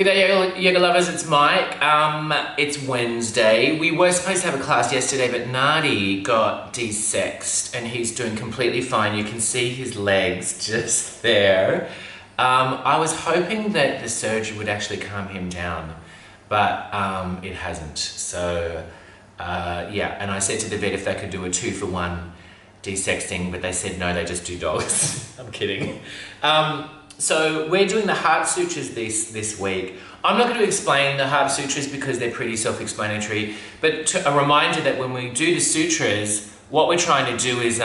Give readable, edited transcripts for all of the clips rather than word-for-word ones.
Good day, yoga lovers, it's Mike. It's Wednesday. We were supposed to have a class yesterday, but Nadi got desexed and he's doing completely fine. You can see his legs just there. I was hoping that the surgery would actually calm him down, but it hasn't. So, yeah, and I said to the vet if they could do a 2-for-1 desexing, but they said no, they just do dogs. I'm kidding. So we're doing the Heart Sutras this week. I'm not going to explain the Heart Sutras because they're pretty self-explanatory, but a reminder that when we do the sutras, what we're trying to do is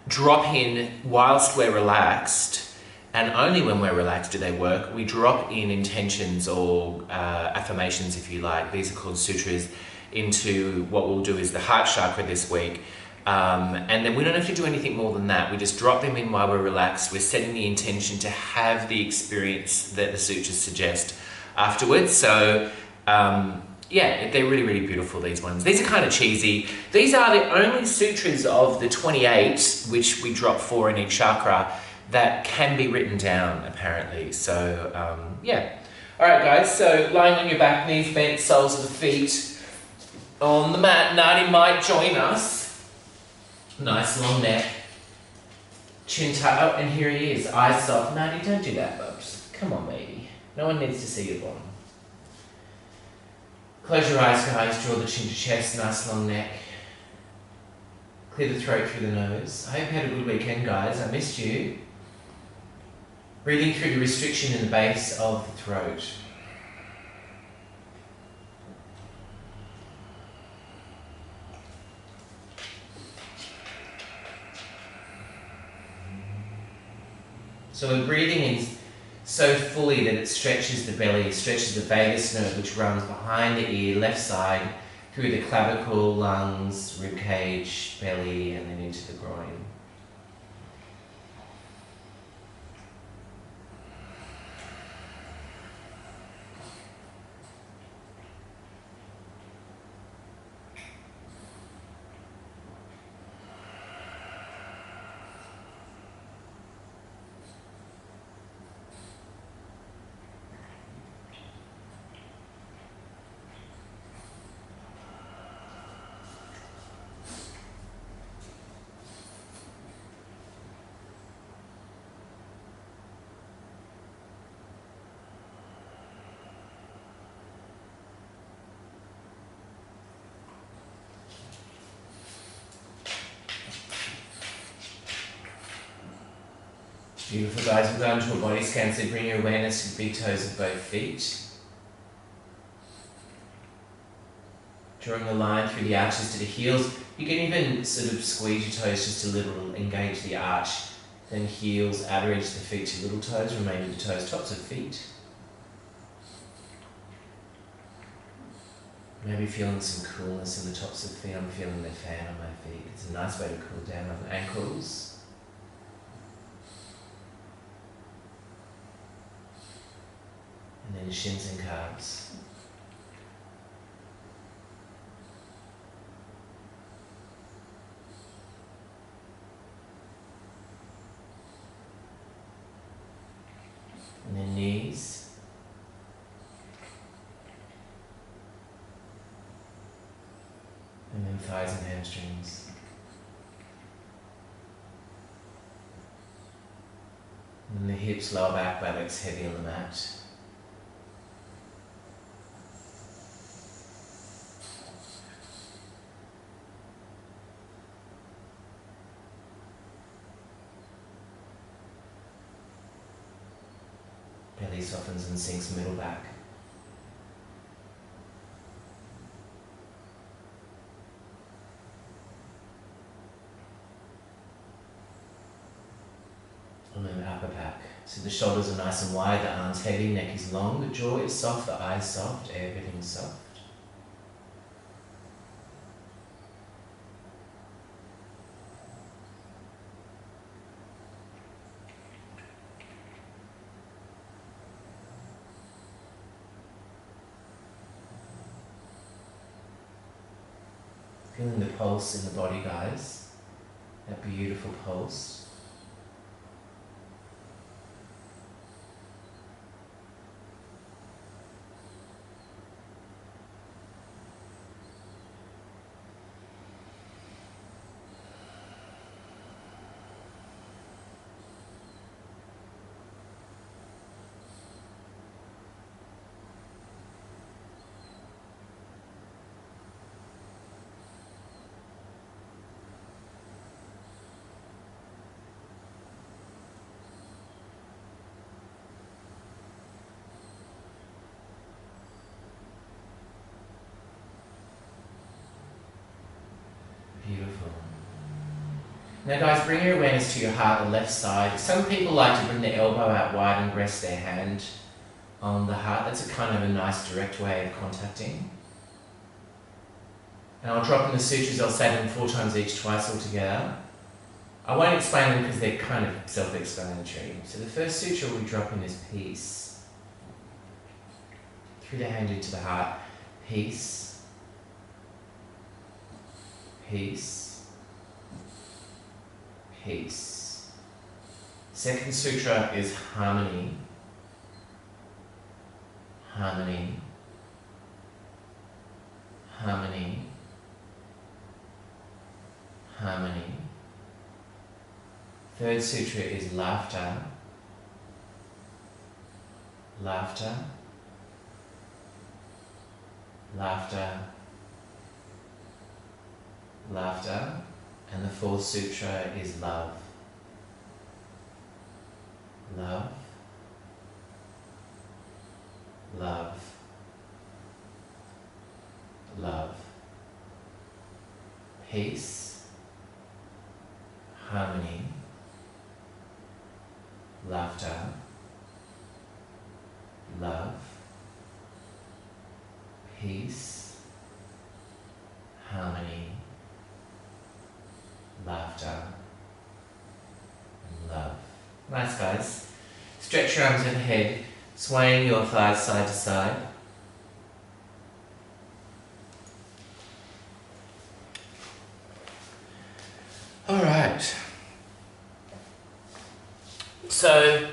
drop in whilst we're relaxed, and only when we're relaxed do they work. We drop in intentions or affirmations, if you like. These are called sutras. Into what we'll do is the heart chakra this week. And then we don't have to do anything more than that. We just drop them in while we're relaxed. We're setting the intention to have the experience that the sutras suggest afterwards. So, yeah, they're really, really beautiful, these ones. These are kind of cheesy. These are the only sutras of the 28, which we drop 4 in each chakra, that can be written down, apparently. So, yeah. All right, guys, so lying on your back, knees bent, soles of the feet on the mat. Nadi might join us. Nice long neck, chin tucked. Oh, and here he is, eyes soft. Nadi, don't do that, Bubs. Come on, baby. No one needs to see your bottom. Close your eyes, guys. Draw the chin to chest. Nice long neck. Clear the throat through the nose. I hope you had a good weekend, guys. I missed you. Breathing through the restriction in the base of the throat. So we're breathing in so fully that it stretches the belly, stretches the vagus nerve, which runs behind the ear, left side, through the clavicle, lungs, rib cage, belly, and then into the groin. Beautiful, guys. We'll go into a body scan, so bring your awareness to the big toes of both feet. Drawing a line through the arches to the heels. You can even sort of squeeze your toes just a little, engage the arch. Then heels, outer edge of the feet to little toes, remainder of the toes, tops of feet. Maybe feeling some coolness in the tops of the feet. I'm feeling the fan on my feet. It's a nice way to cool down on the ankles. And then shins and calves. And then knees. And then thighs and hamstrings. And then the hips, lower back, buttocks heavy on the mat. Belly softens and sinks middle back. And then upper back. So the shoulders are nice and wide, the arms heavy, neck is long, the jaw is soft, the eyes soft, everything's soft. Feeling the pulse in the body, guys. That beautiful pulse. Now guys, bring your awareness to your heart, the left side. Some people like to bring their elbow out wide and rest their hand on the heart. That's a kind of a nice direct way of contacting. And I'll drop in the sutras, I'll say them 4 times each, twice altogether. I won't explain them because they're kind of self-explanatory. So the first sutra we drop in is peace. Through the hand into the heart. Peace. Peace. Peace. Second sutra is harmony. Harmony. Harmony. Harmony. Third sutra is laughter. Laughter. Laughter. Laughter. And the fourth sutra is love. Love. Love. Love. Peace. Harmony. Laughter. Love. Peace. Harmony. Laughter. And love. Nice, guys. Stretch your arms overhead, swaying your thighs side to side. Alright. So,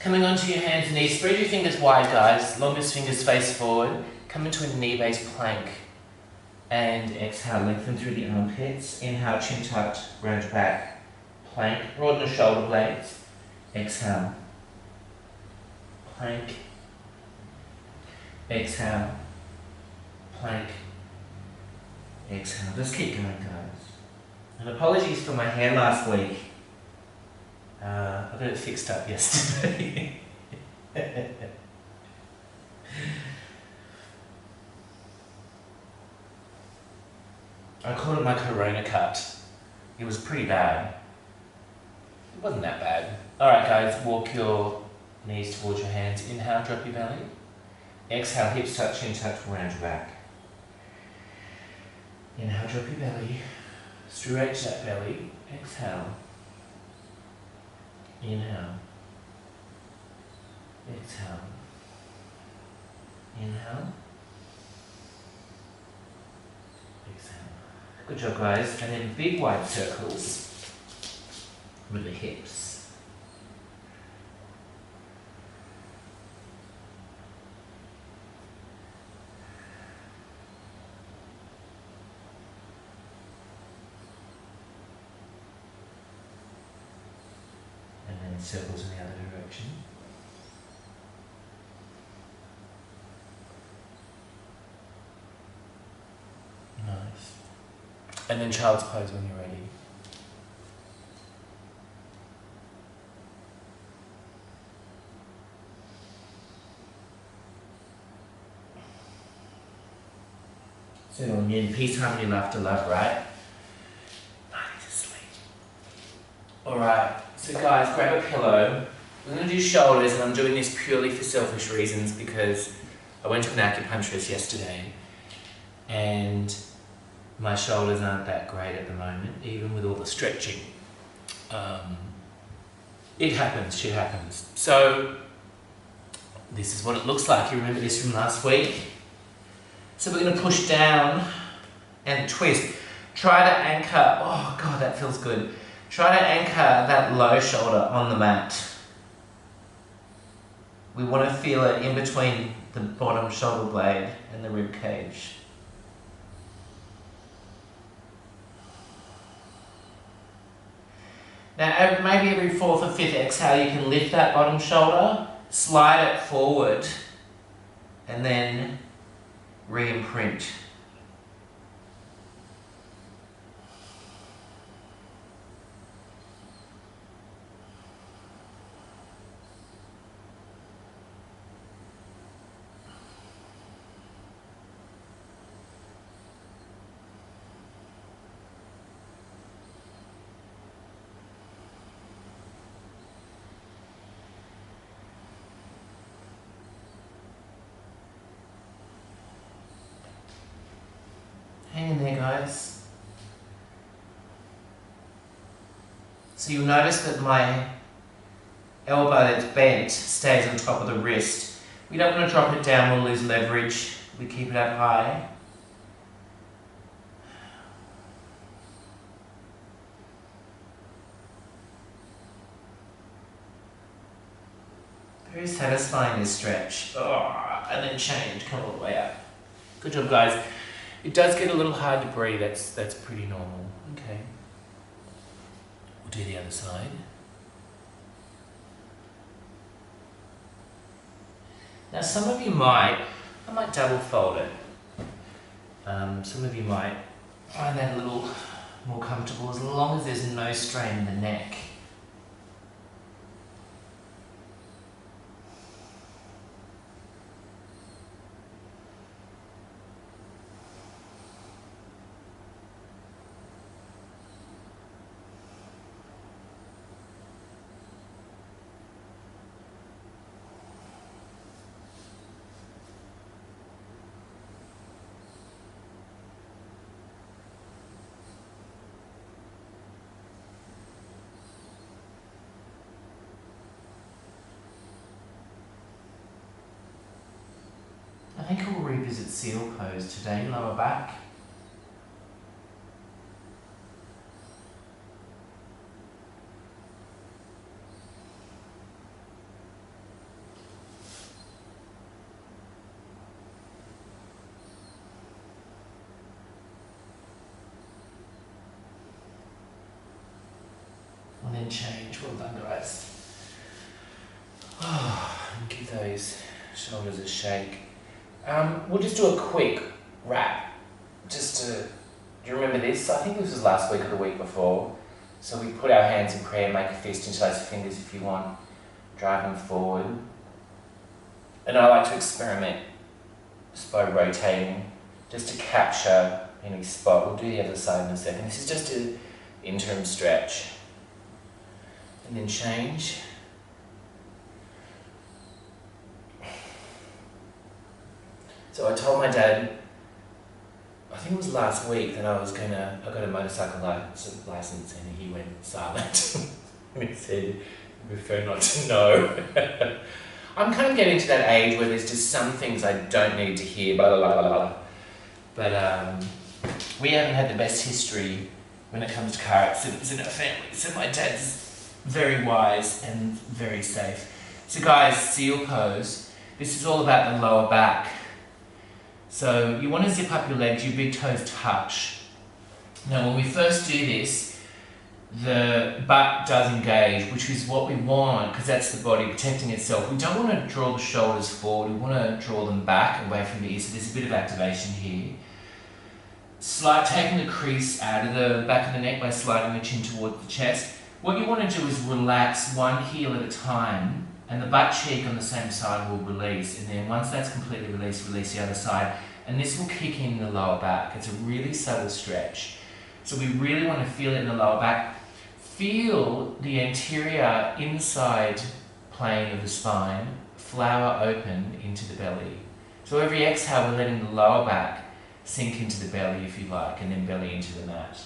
coming onto your hands and knees, spread your fingers wide, guys. Longest fingers face forward. Come into a knee-based plank. And exhale, lengthen through the armpits. Inhale, chin tucked, round your back. Plank, broaden the shoulder blades. Exhale. Plank. Exhale. Plank. Exhale. Just keep going, guys. And apologies for my hair last week. I got it fixed up yesterday. I called it my corona cut. It was pretty bad. It wasn't that bad. Alright guys, walk your knees towards your hands. Inhale, drop your belly. Exhale, hips touch, chin touch, round your back. Inhale, drop your belly. Stretch that belly. Exhale. Inhale. Exhale. Inhale. Exhale. Good job, guys. And then big wide circles with the hips. And then circles in the other direction. Nice. And then child's pose when you're ready. Sit on in peace, harmony, laughter, love, right? Nice to sleep. Alright, so guys, grab a pillow. We're going to do shoulders, and I'm doing this purely for selfish reasons because I went to an acupuncturist yesterday and my shoulders aren't that great at the moment, even with all the stretching. It happens, shit happens. So, this is what it looks like. You remember this from last week? So we're going to push down and twist. Try to anchor, oh God, that feels good. Try to anchor that low shoulder on the mat. We want to feel it in between the bottom shoulder blade and the rib cage. Now, maybe every 4th or 5th exhale, you can lift that bottom shoulder, slide it forward, and then re-imprint. Hang in there, guys. So you'll notice that my elbow that's bent stays on top of the wrist. We don't want to drop it down, we'll lose leverage. We keep it up high. Very satisfying, this stretch. Oh, and then change, come all the way up. Good job, guys. It does get a little hard to breathe, that's pretty normal. Okay. We'll do the other side. Now some of you I might double fold it. Some of you might find that a little more comfortable as long as there's no strain in the neck. I think we'll revisit seal pose today, lower back. And then change. Well done, guys. Oh, and give those shoulders a shake. We'll just do a quick wrap. Just to, do you remember this? I think this was last week or the week before. So we put our hands in prayer, make a fist into those fingers if you want. Drive them forward. And I like to experiment just by rotating, just to capture any spot. We'll do the other side in a second. This is just an interim stretch. And then change. So I told my dad, I think it was last week, that I got a motorcycle license, and he went silent. And he said, "You prefer not to know." I'm kind of getting to that age where there's just some things I don't need to hear, blah, blah, blah, blah. But we haven't had the best history when it comes to car accidents in our family. So my dad's very wise and very safe. So guys, seal pose. This is all about the lower back. So you want to zip up your legs, your big toes touch. Now when we first do this, the butt does engage, which is what we want, because that's the body protecting itself. We don't want to draw the shoulders forward, we want to draw them back away from the ear, so there's a bit of activation here. Taking the crease out of the back of the neck by sliding the chin towards the chest. What you want to do is relax one heel at a time, and the butt cheek on the same side will release, and then once that's completely released, release the other side, and this will kick in the lower back. It's a really subtle stretch. So we really want to feel it in the lower back. Feel the anterior inside plane of the spine flower open into the belly. So every exhale, we're letting the lower back sink into the belly, if you like, and then belly into the mat.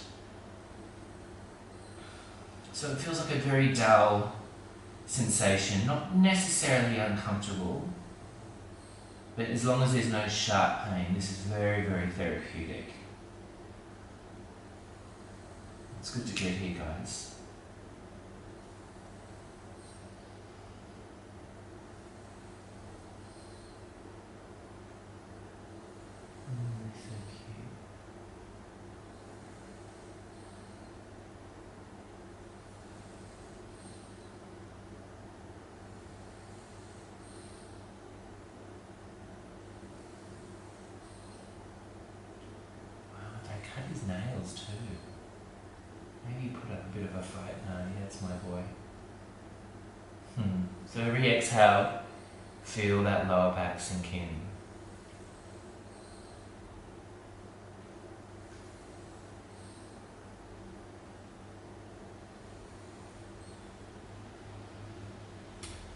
So it feels like a very dull sensation, not necessarily uncomfortable, but as long as there's no sharp pain, this is very, very therapeutic. It's good to get here, guys. Cut his nails too. Maybe he put up a bit of a fight. No, yeah, that's my boy. So every exhale, feel that lower back sink in.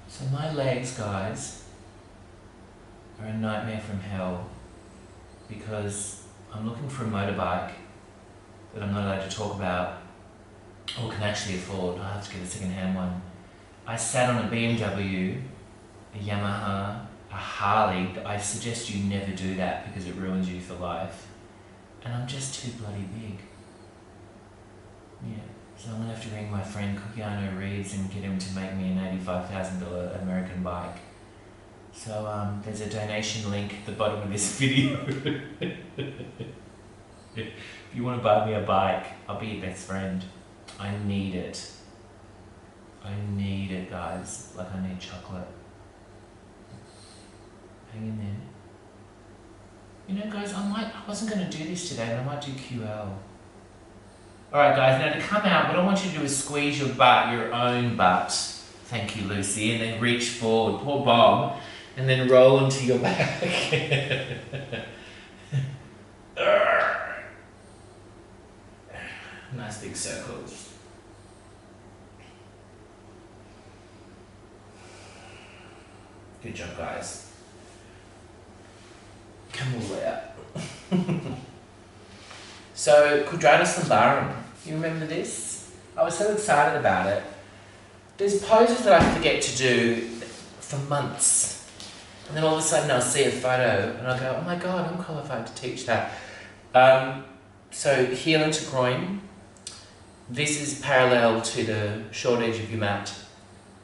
So my legs, guys, are a nightmare from hell, because I'm looking for a motorbike that I'm not allowed to talk about or can actually afford. I have to get a second-hand one. I sat on a BMW, a Yamaha, a Harley. I suggest you never do that because it ruins you for life. And I'm just too bloody big. Yeah. So I'm gonna have to ring my friend Keanu Reeves and get him to make me an $85,000 American bike. So there's a donation link at the bottom of this video. If you want to buy me a bike, I'll be your best friend. I need it. I need it, guys. Like I need chocolate. Hang in there. You know, guys, I wasn't going to do this today, but I might do QL. Alright, guys, now to come out, what I want you to do is squeeze your butt, your own butt. Thank you, Lucy. And then reach forward, poor Bob, and then roll into your back. Nice big circles. Good job, guys. Come all the way up. So, Quadratus Lumbarum. You remember this? I was so excited about it. There's poses that I forget to do for months. And then all of a sudden I'll see a photo and I'll go, oh my god, I'm qualified to teach that. So, heel into groin. This is parallel to the short edge of your mat.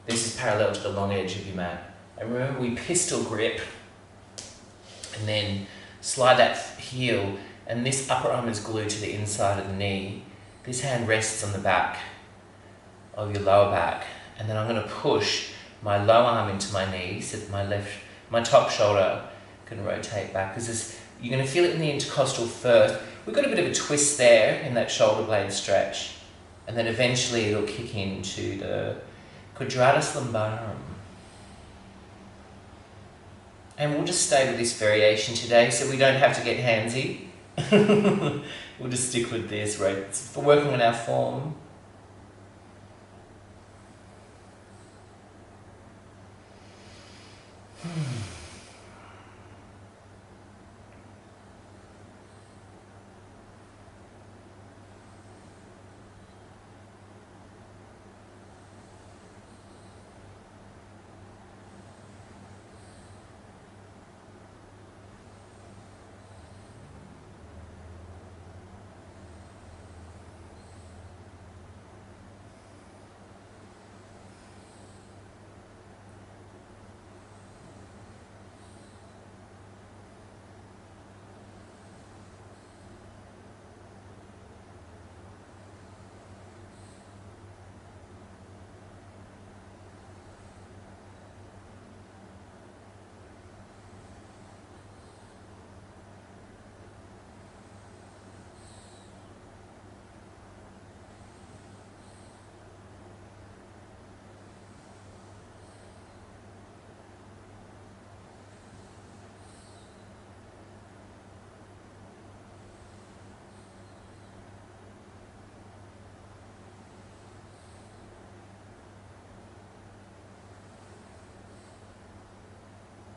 This is parallel to the long edge of your mat. And remember, we pistol grip and then slide that heel, and this upper arm is glued to the inside of the knee. This hand rests on the back of your lower back, and then I'm going to push my lower arm into my knee so that my top shoulder can rotate back, because you're going to feel it in the intercostal first. We've got a bit of a twist there in that shoulder blade stretch, and then eventually it'll kick into the Quadratus Lumbarum. And we'll just stay with this variation today so we don't have to get handsy. We'll just stick with this, right? For working on our form.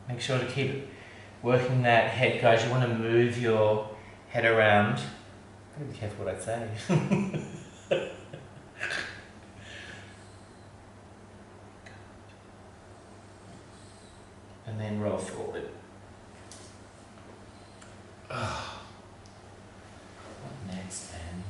Make sure to keep working that head, guys. You want to move your head around. Gotta be careful what I say. And then roll forward. Oh. What next, man?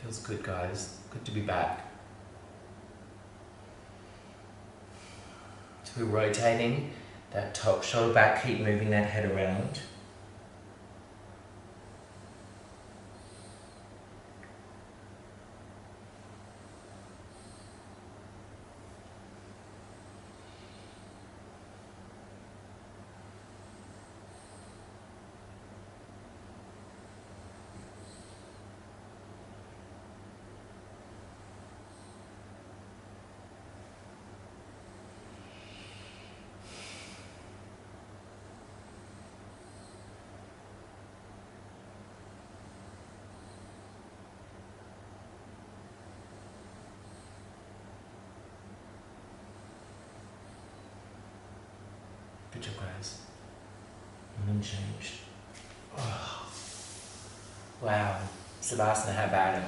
Feels good, guys. Good to be back. So we're rotating that top shoulder back, keep moving that head around. Good job, guys. And then change. Oh. Wow. Savasana, how about it?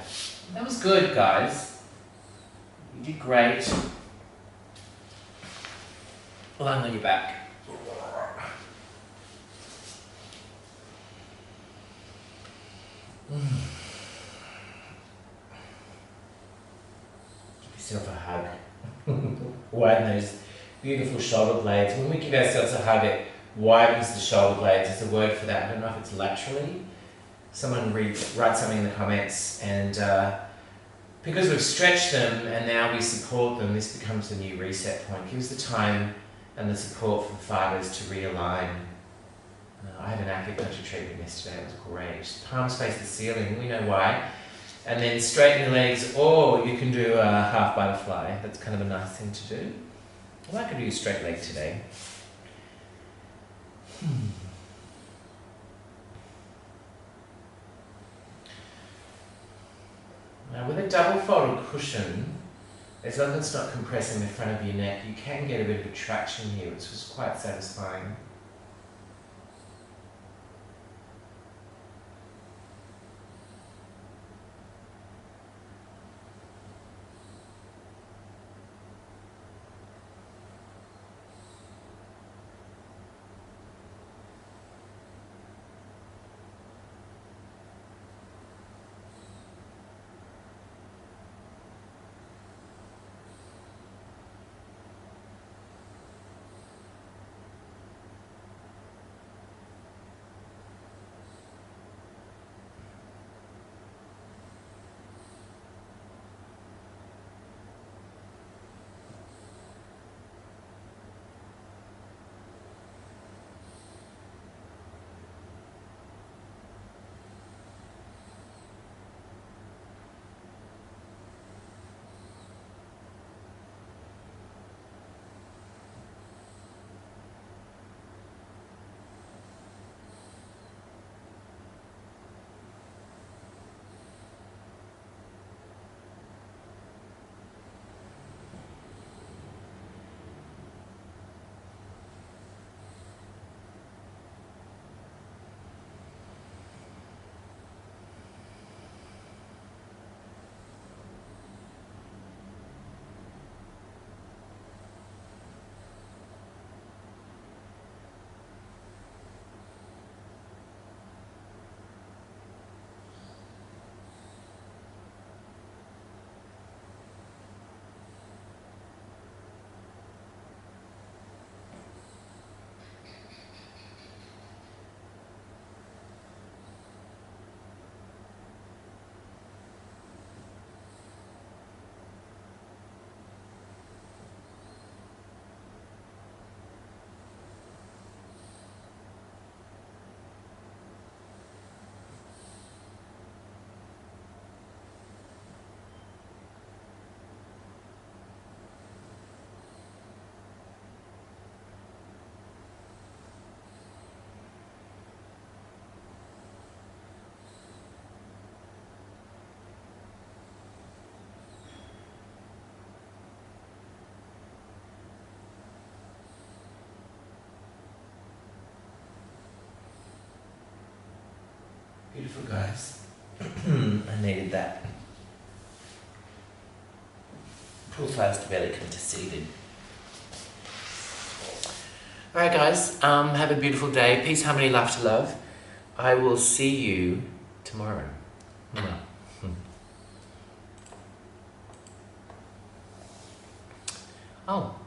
That was good, guys. You did great. Lying on your back. Give yourself a hug. Widen those beautiful shoulder blades. When we give ourselves a hug, it widens the shoulder blades. There's a word for that. I don't know if it's laterally. Someone write something in the comments. And because we've stretched them and now we support them, this becomes the new reset point. Gives the time and the support for the fibers to realign. I had an acupuncture treatment yesterday. It was great. Palms face the ceiling. We know why. And then straighten your legs, or you can do a half butterfly. That's kind of a nice thing to do. Well, I could do a straight leg today. Now with a double folded cushion, as long as it's not compressing the front of your neck, you can get a bit of a traction here, which was quite satisfying. Beautiful, guys. I needed that. Pull thighs to belly, come to seated. Alright guys, have a beautiful day. Peace, harmony, laughter, love. I will see you tomorrow. Mwah. Oh.